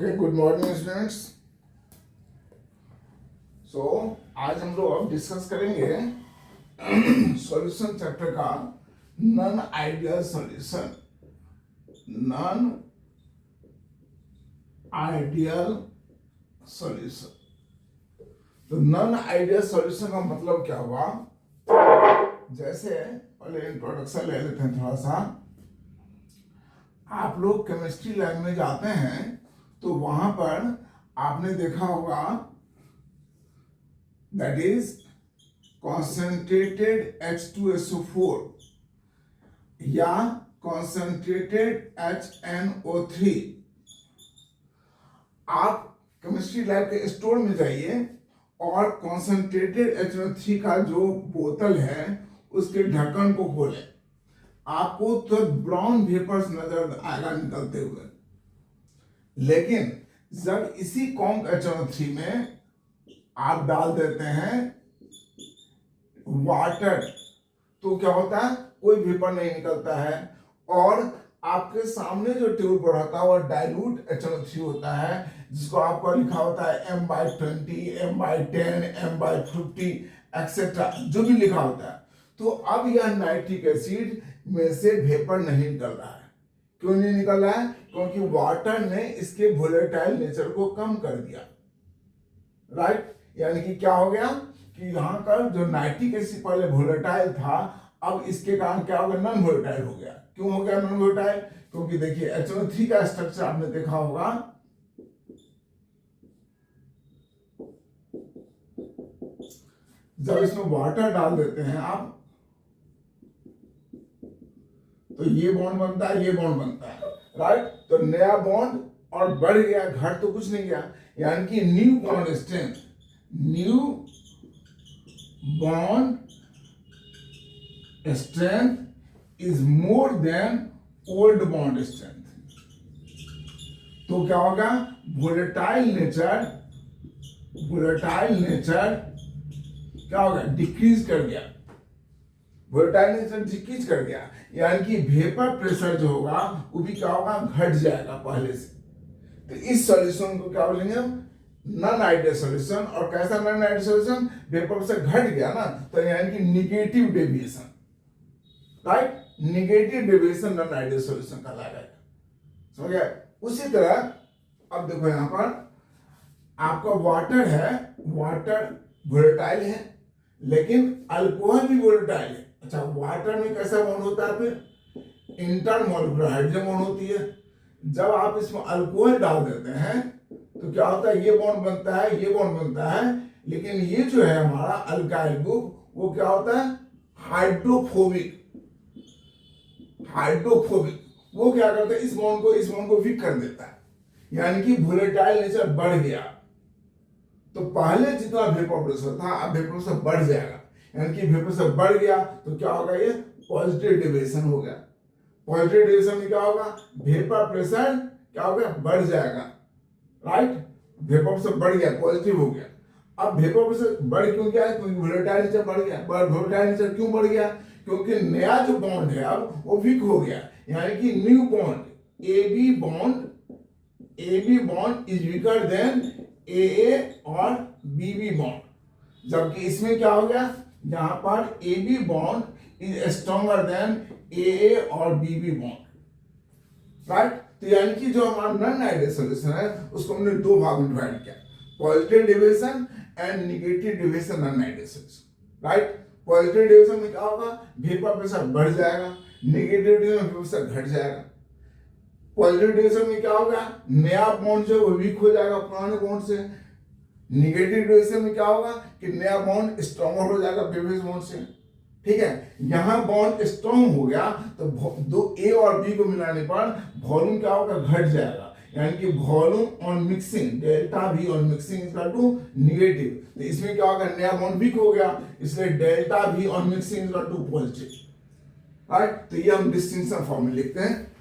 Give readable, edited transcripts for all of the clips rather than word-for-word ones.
Okay, good morning students. So आज हम लोग अब डिस्कस करेंगे सॉल्यूशन चैप्टर का non ideal solution. Non ideal solution. तो नॉन आइडियल सॉल्यूशन का मतलब क्या हुआ? जैसे पहले इंट्रोडक्शन ले लेते हैं थोड़ा सा। आप लोग केमिस्ट्री लैब में जाते हैं तो वहां पर आपने देखा होगा दैट इज कॉन्सेंट्रेटेड H2SO4 या कॉन्सेंट्रेटेड HNO3। आप केमिस्ट्री लैब के स्टोर में जाइए और कॉन्सेंट्रेटेड HNO3 का जो बोतल है उसके ढक्कन को खोलें, आपको तो ब्राउन वेपर्स नजर आएगा निकलते हुए। लेकिन जब इसी कॉन्क HNO3 में आप डाल देते हैं वाटर तो क्या होता है? कोई वेपर नहीं निकलता है और आपके सामने जो ट्यूब पर होता है वो डाइल्यूट HNO3 होता है, जिसको आपको लिखा होता है M/20, M/10, M/50 एक्सेट्रा, जो भी लिखा होता है। तो अब यह नाइट्रिक एसिड में से वेपर नहीं निकल रहा है। क्यों नहीं निकल रहा है? क्योंकि वाटर ने इसके वोलेटाइल नेचर को कम कर दिया। राइट? यानी कि क्या हो गया कि यहाँ का जो नाइट्रिक एसिड पहले वोलेटाइल था, अब इसके कारण क्या हो गया? नॉन वोलेटाइल हो गया। क्यों हो गया नॉन वोलेटाइल? क्योंकि देखिए HNO3 का स्ट्रक्चर आपने देखा होगा, जब इसमें वाटर डाल देते हैं आप तो ये बॉन्ड बनता है, ये बॉन्ड बनता है। राइट? तो नया बॉन्ड और बढ़ गया, घट तो कुछ नहीं गया। यानी कि new bond strength, new bond strength is more than old bond strength. तो क्या होगा? वोलेटाइल नेचर क्या होगा? डिक्रीज कर गया। वोलेटाइल नेचर डिक्रीज कर गया, यानी कि वेपर प्रेशर जो होगा वो भी क्या होगा? घट जाएगा पहले से। तो इस सॉल्यूशन को क्या बोलेंगे हम? Non ideal solution. और कैसा नॉन आइडियल सॉल्यूशन? वेपर से घट गया ना, तो यानी कि negative deviation. Right? Negative deviation non ideal solution कहलाएगा। समझ गया? उसी तरह अब देखो यहां पर आपका वाटर है, वाटर वोलेटाइल है, लेकिन अल्कोहल भी वोलेटाइल है। अच्छा, वाटर में कैसा बॉन्ड होता है? फिर इंटरमोलिकुलर हाइड्रोजन बॉन्ड होती है। जब आप इसमें अल्कोहल डाल देते हैं तो क्या होता है? ये बॉन्ड बनता है, ये बॉन्ड बनता है, लेकिन ये जो है हमारा अल्काइल ग्रुप वो क्या होता है? हाइड्रोफोबिक। वो क्या करता है? इस बॉन्ड को वीक कर देता है, यानी कि वोलेटाइल नेचर बढ़ गया। तो पहले जितना वेपर प्रेशर था अब वेपर प्रेशर बढ़ जाएगा, यानी कि वेपर प्रेशर बढ़ गया तो क्या होगा? ये पॉजिटिव डेविएशन हो गया। पॉजिटिव डेविएशन में क्या होगा? वेपर प्रेशर क्या हो गया? बढ़ जाएगा। राइट? वेपर प्रेशर बढ़ गया, पॉजिटिव हो गया। अब वेपर प्रेशर बढ़ क्यों गया? क्योंकि वोलेटाइल नेचर बढ़ गया। वोलेटाइल नेचर क्यों बढ़ गया? क्योंकि नया जो बॉन्ड है अब वो वीक हो गया, यानी कि new bond AB bond is weaker then AA और BB बॉन्ड। जबकि इसमें क्या हो गया? यहां पर AB bond is stronger than AA और BB बॉन्ड। राइट? तो यानी कि जो हमारा नॉन आइडियल सॉल्यूशन है उसको हमने दो भाग में डिवाइड किया, positive deviation and negative deviation non ideal solution. Right? Positive deviation में क्या होगा? वेपर प्रेशर बढ़ जाएगा, नेगेटिव डेविएशन में वेपर प्रेशर घट जाएगा। पॉजिटिव डेविएशन में क्या होगा? नया बॉन्ड जो वो वीक हो जाएगा पुराने बॉन्ड से। नेगेटिव डेविएशन में क्या होगा कि नया बॉन्ड स्ट्रॉन्गर हो जाएगा प्रीवियस बॉन्ड से। ठीक है? यहां बॉन्ड स्ट्रॉन्ग हो गया तो दो ए और बी को मिलाने पर वॉल्यूम क्या होगा? घट जाएगा, यानी कि volume on mixing, delta V on mixing equal to negative. तो इसमें क्या होगा? नया बॉन्ड वीक हो गया, इसलिए delta V on mixing equal to positive. Right? तो ये हम डिस्टिंक्शन फॉर्म में लिखते हैं।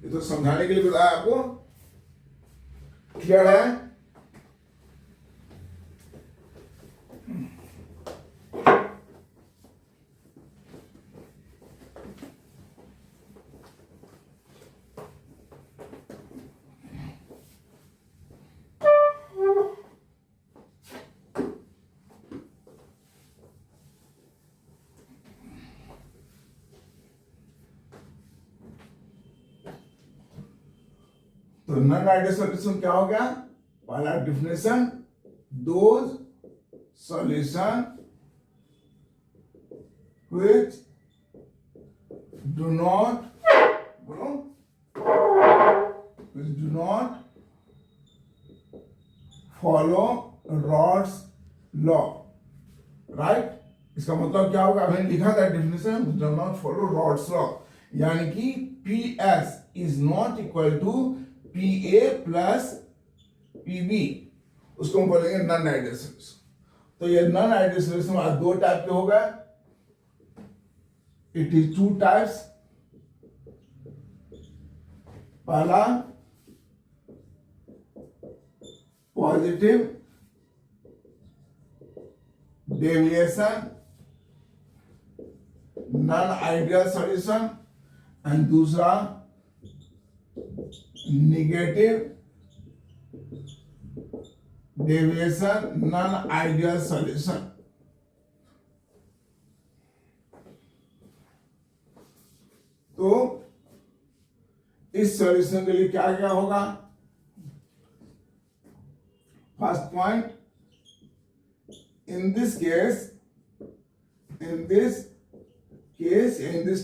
ये तो समझाने के लिए बताया आपको। क्लियर है? तो नॉन आइडियल सॉल्यूशन क्या हो गया? पहला definition, those solution which do not बोलो which do not follow Rod's law, right? इसका मतलब क्या होगा? हमने लिखा था definition, do not follow Rod's law, यानी कि PS is not equal to PA plus PB, उसको हम बोलेंगे नॉन आइडियल सॉल्यूशन। तो ये नॉन आइडियल सॉल्यूशन दो टाइप के हो गए। It is two types. पहला positive deviation non ideal solution, and दूसरा negative deviation non ideal solution. तो इस सॉल्यूशन के लिए क्या क्या होगा? First point, in this case, in this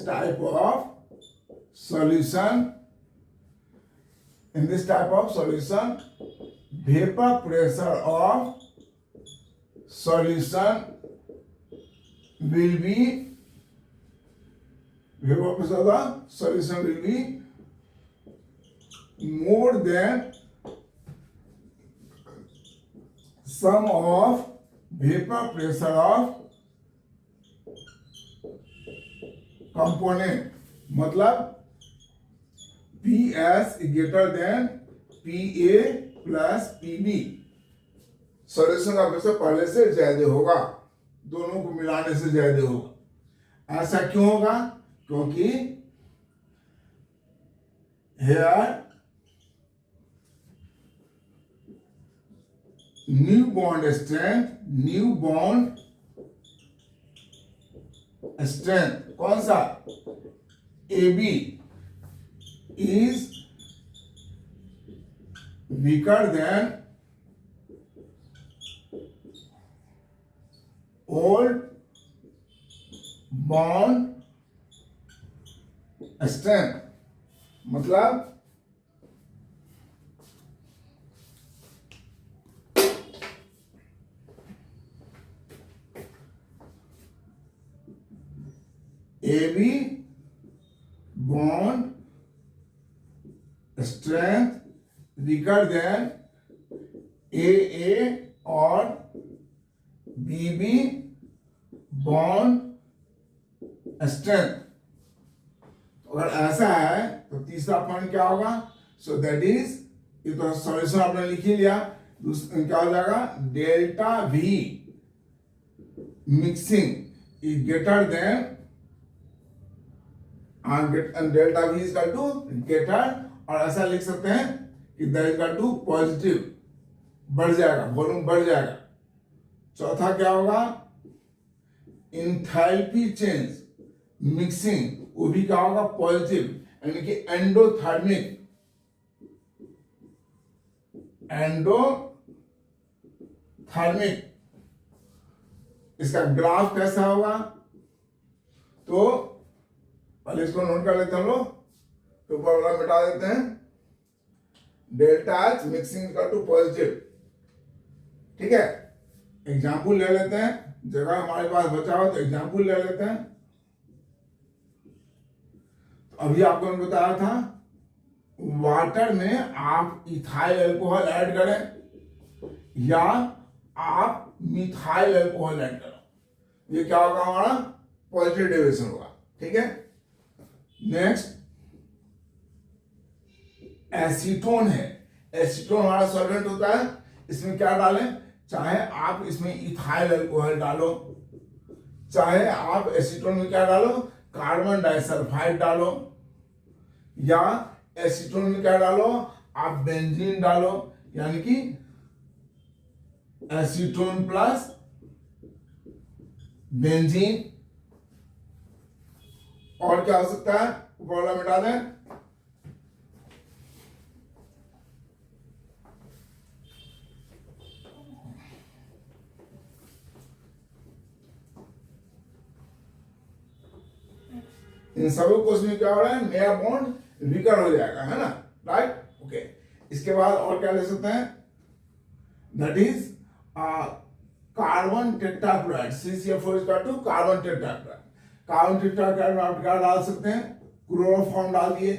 type of solution, vapor pressure of solution will be more than sum of vapor pressure of component, मतलब PS greater than PA plus PB। Solution का pressure पहले से ज्यादा होगा, दोनों को मिलाने से ज्यादा होगा। ऐसा क्यों होगा? क्योंकि here न्यू बॉन्ड स्ट्रेंथ कौन सा? AB is weaker than old bond strength, मतलब AB bond strength weaker than AA और BB bond strength। अगर ऐसा है तो तीसरा पॉइंट क्या होगा? सो दैट इज, ये तो सॉल्यूशन आपने लिख ही लिया, क्या हो जाएगा? Delta V mixing is greater than, delta V is equal to greater, और ऐसा लिख सकते हैं कि that is equal to positive, बढ़ जाएगा, वॉल्यूम बढ़ जाएगा। चौथा क्या होगा? इंथैल्पी चेंज मिक्सिंग, वो भी क्या होगा? पॉजिटिव, यानी कि एंडोथर्मिक इसका ग्राफ कैसा होगा? तो पहले इसको नोट कर लेते हैं हम लोग, तो ऊपर वाला मिटा देते हैं। डेल्टा H मिक्सिंग का टू पॉजिटिव, ठीक है। एग्जाम्पल ले लेते हैं, जगह हमारे पास बचा हो तो एग्जाम्पल ले लेते हैं। अभी आपको मैंने बताया था, वाटर में आप इथाइल अल्कोहल ऐड करें या आप मिथाइल अल्कोहल ऐड करो, ये क्या होगा? हमारा पॉजिटिव डेविएशन होगा, ठीक है। नेक्स्ट एसीटोन है। एसीटोन हमारा सॉल्वेंट होता है, इसमें क्या डालें? चाहे आप इसमें इथाइल अल्कोहल डालो, चाहे आप एसीटोन में क्या डालो? कार्बन डाइसल्फाइड डालो, या एसीटोन में क्या डालो? आप बेंजीन डालो, यानी कि एसीटोन प्लस बेंजीन। और क्या हो सकता है? ऊपर वाला मिटा दें। इन सभी को उसमें क्या हो रहा है, नया बॉन्ड वीकर हो जाएगा, है ना, राइट। ओके, इसके बाद और क्या ले सकते हैं, that is carbon tetrachloride, CCl4 is to carbon tetrachloride. Carbon tetrachloride में आप क्या डाल सकते हैं, क्लोरोफॉर्म डाल दिए,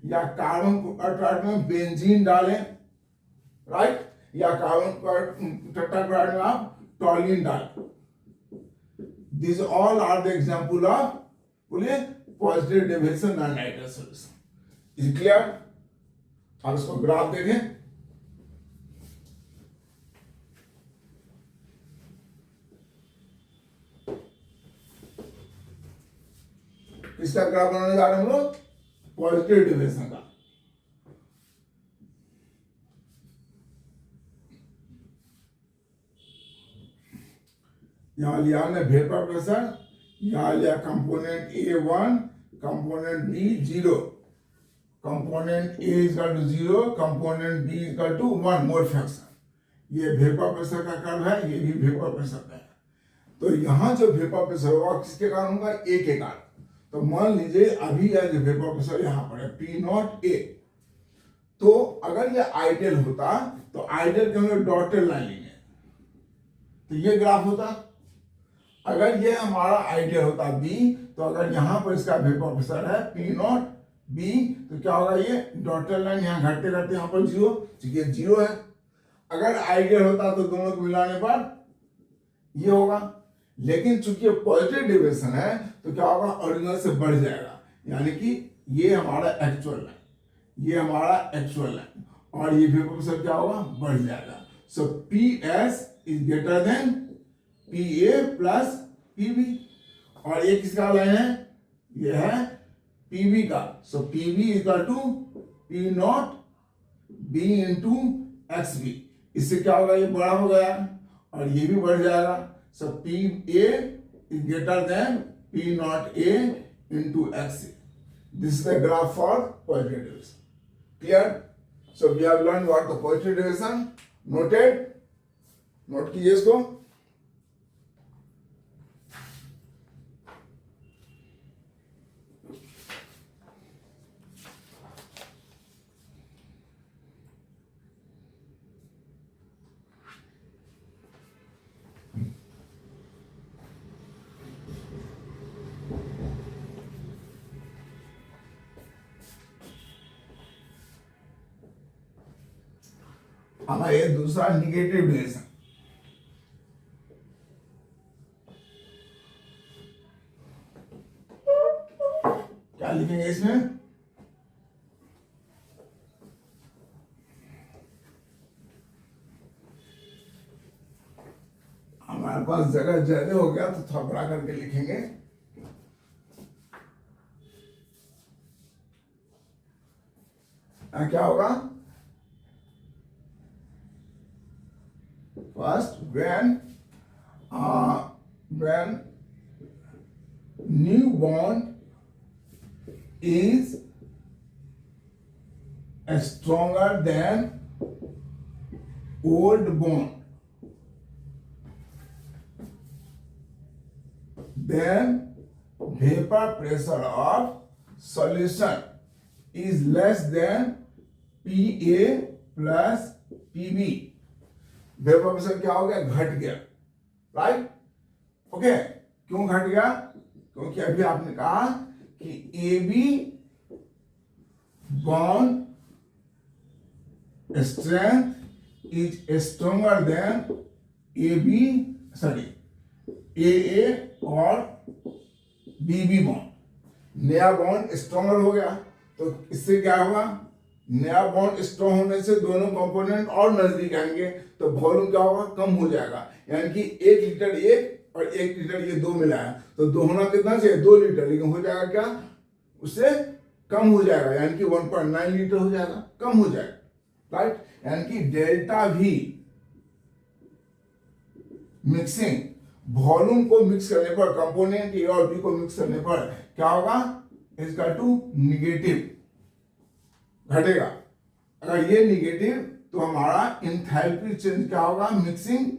या कार्बन टेट्राक्लोराइड में बेंजीन डालें, राइट, या कार्बन टेट्राक्लोराइड में आप टॉल्यूइन डालें। These all are the example of बोलिए positive deviation non ideal solution. Is clear? आप इसको ग्राफ देखें, किसका ग्राफ बनाने जा रहे हैं हम लोग, पॉजिटिव डेविएशन का। यहां लिया हमने वेपर प्रेशर, यहां लिया component A1, component B 0, component A equal to 0, component B equal to 1 mole fraction. ये वेपर प्रेशर का कर्व है, ये भी वेपर प्रेशर का है। तो यहां जो वेपर प्रेशर होगा किसके कारण होगा, A के कारण। तो मान लीजिए अभी यह जो वेपर प्रेशर यहां पर है P0 A, तो अगर ये आइडियल होता तो आइडियल के हम डॉटेड लाइन लेंगे, तो ये ग्राफ होता। अगर ये हमारा आइडियल होता B, तो अगर यहां पर इसका वेपर प्रेशर है P0 B, तो क्या होगा, ये डॉटेड लाइन यहां घटते घटते यहां पर 0, क्योंकि 0 है। अगर आइडियल होता तो दोनों को मिलाने पर ये होगा, लेकिन चूंकि पॉजिटिव डेविएशन है तो क्या होगा, ओरिजिनल से बढ़ जाएगा, यानी कि ये हमारा एक्चुअल लाइन, ये हमारा एक्चुअल लाइन, और ये वेपर प्रेशर क्या होगा, बढ़ जाएगा। सो PS is greater then PA plus PB, और ये किसका लाइन है, ये है PB का। So PB equal to P0 B into XB। इससे क्या होगा, ये बड़ा हो गया और ये भी बढ़ जाएगा। सो PA is greater than P0 A into XA. This is the graph for positive deviation. Clear? So we have learned what the positive deviation. Noted? Note कीजिए इसको। हमारा ये दूसरा निगेटिव डेविएशन। क्या लिखेंगे इसमें, हमारे पास जगह ज्यादा हो गया तो थोड़ा बड़ा करके लिखेंगे। क्या होगा, first when new bond is stronger than old bond, then vapor pressure of solution is less than PA plus PB। Vapour pressure क्या हो गया, घट गया, राइट। ओके, क्यों घट गया, क्योंकि अभी आपने कहा कि AB bond strength is stronger then AA और BB बॉन्ड। नया बॉन्ड स्ट्रोंगर हो गया, तो इससे क्या होगा, नया बॉन्ड स्ट्रॉन्ग होने से दोनों कंपोनेंट और नजदीक आएंगे, तो वॉल्यूम क्या होगा, कम हो जाएगा। यानी कि 1 लीटर एक और 1 लीटर ये दो मिलाया, तो दो होना कितना चाहिए, 2 लीटर, लेकिन हो जाएगा क्या, उससे कम हो जाएगा, यानी कि 1.9 लीटर हो जाएगा, कम हो जाएगा, राइट। यानी कि डेल्टा V मिक्सिंग, वॉल्यूम को मिक्स करने पर, कंपोनेंट A और B को मिक्स करने पर क्या होगा, इसका टू निगेटिव घटेगा। अगर ये निगेटिव तो हमारा इंथैल्पी चेंज क्या होगा, मिक्सिंग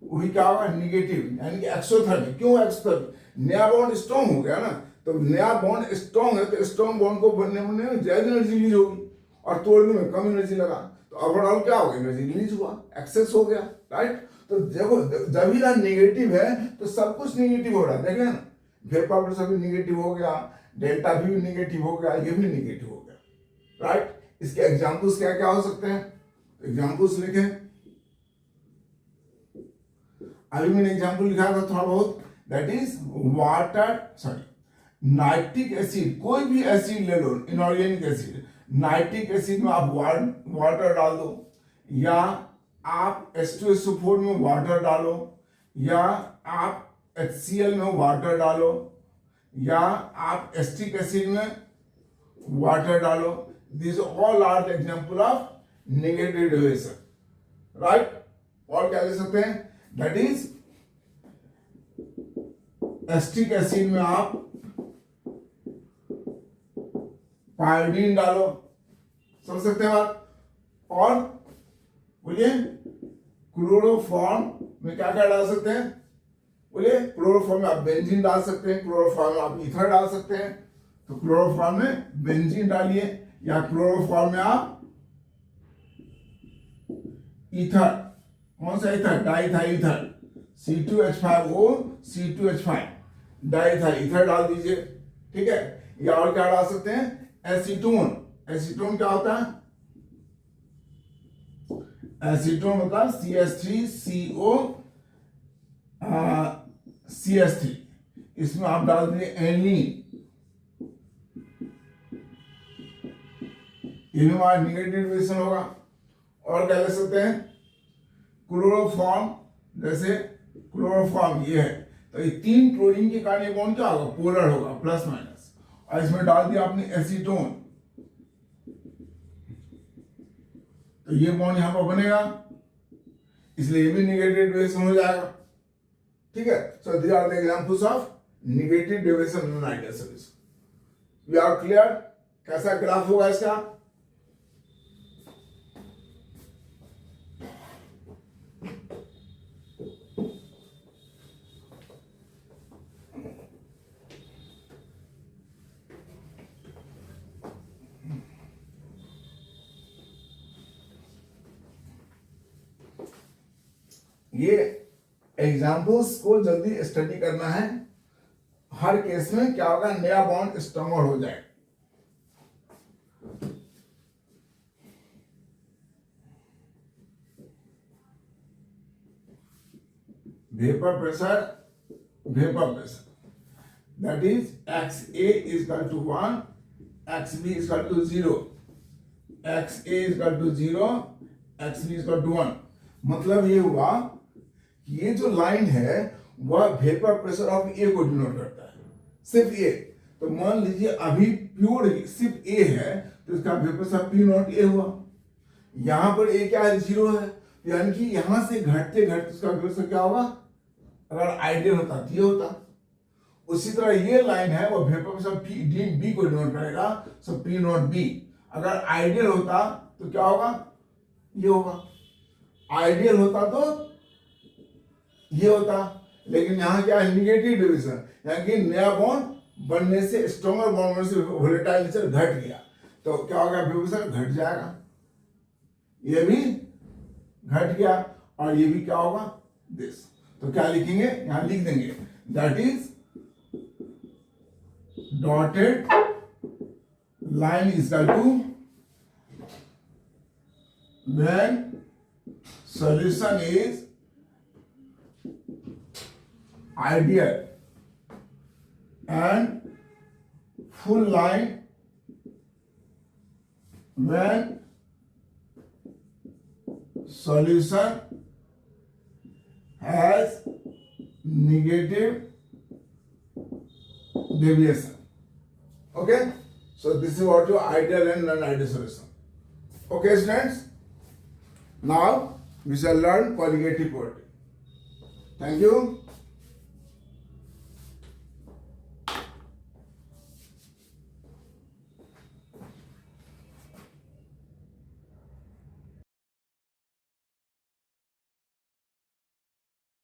वही क्या होगा, निगेटिव, यानी कि एक्सोथर्मी। क्यों एक्सोथर्मी? नया बॉन्ड स्ट्रॉन्ग हो गया ना, तो नया बॉन्ड स्ट्रॉन्ग है तो स्ट्रॉन्ग बॉन्ड को बनने में ज्यादा एनर्जी रिलीज होगी और तोड़ने में कम एनर्जी लगा, तो ओवरऑल क्या हो गया, एनर्जी रिलीज हुआ, एक्सेस हो गया, राइट। तो जब ही ना नेगेटिव है तो सब कुछ नेगेटिव हो रहा है, देखें ना, वेपर प्रेशर भी नेगेटिव हो गया, डेल्टा भी नेगेटिव हो गया, ये भी नेगेटिव हो गया, राइट। इसके एग्जाम्पल्स क्या क्या हो सकते हैं? एग्जाम्पल्स लिखें। अभी मैंने एग्जाम्पल लिखा था थोड़ा बहुत, दैट इज नाइट्रिक एसिड, कोई भी एसिड ले लो, इनऑर्गेनिक एसिड, नाइट्रिक एसिड में आप वाटर डाल दो, या आप H2SO4 में वाटर डालो, या आप HCl में वाटर डालो, या आप एसिटिक एसिड में वाटर डालो, this all are the example of negative derivation, right. और क्या ले सकते हैं? दैट इज एसिटिक एसिड में आप पायोडीन डालो, समझ सकते हैं बात। और बोलिए क्लोरोफॉर्म में क्या क्या डाल सकते हैं? बोलिए क्लोरोफॉर्म में आप बेंजीन डाल सकते हैं, क्लोरोफॉर्म में आप ईथर डाल सकते हैं, तो क्लोरोफॉर्म में बेंजीन डालिए, या क्लोरोफॉर्म में आप ईथर, कौन सा ether? Diethyl ether, C2H5O C2H5 diethyl ether डाल दीजिए, ठीक है। या और क्या डाल सकते हैं? एसीटोन। एसीटोन क्या होता है? एसीटोन होता है CH3CO CH3, इसमें आप डाल दीजिए एनिलीन, ये भी हमारा नेगेटिव डेरिवेशन होगा। और क्या ले सकते हैं? क्लोरोफॉर्म, जैसे क्लोरोफॉर्म ये है, तो ये 3 क्लोरीन के कारण ये बॉन्ड क्या होगा? पोलर होगा, प्लस माइनस, और इसमें डाल दिया आपने एसीटोन, तो ये बॉन्ड यहां पर बनेगा, इसलिए ये भी नेगेटिव डेरिवेशन हो जाएगा, ठीक है। So these are the examples of negative derivation in ideal solution. We are clear? कैसा ग्राफ होगा इसका? ये एग्जाम्पल्स को जल्दी स्टडी करना है, हर केस में क्या होगा? नया बॉन्ड स्ट्रॉन्गर हो जाए। Vapour pressure that is XA is equal to 1, XB is equal to 0, XA is equal to 0, XB is equal to 1। मतलब ये हुआ कि ये जो लाइन है वह वेपर प्रेशर ऑफ ए को डिनोट करता है, सिर्फ ए। तो मान लीजिए अभी प्योर सिर्फ ए है, तो इसका वेपर प्रेशर P0 ए हुआ। यहां पर ए क्या है? 0 है, यानी कि यहां से घटते घटते उसका वेपर प्रेशर क्या होगा? अगर आइडियल होता तो ये होता। उसी तरह ये लाइन है वो वेपर प्रेशर बी को डिनोट करेगा, सो P0 बी। अगर आइडियल होता तो क्या होगा? ये होगा। आइडियल होता तो ये होता, लेकिन यहां क्या है? नेगेटिव डेरिवेशन, यानी कि नया बॉन्ड बनने से, स्ट्रॉन्गर बॉन्ड बनने से वोलेटाइल नेचर घट गया, तो क्या होगा? वेपर घट जाएगा, ये भी घट गया, और ये भी क्या होगा? दिस। तो क्या लिखेंगे? यहां लिख देंगे that is dotted line is equal to when solution is ideal and full line when solution has negative deviation. Okay, so this is what your ideal and non-ideal solution. Okay students, now we shall learn colligative property. Thank you.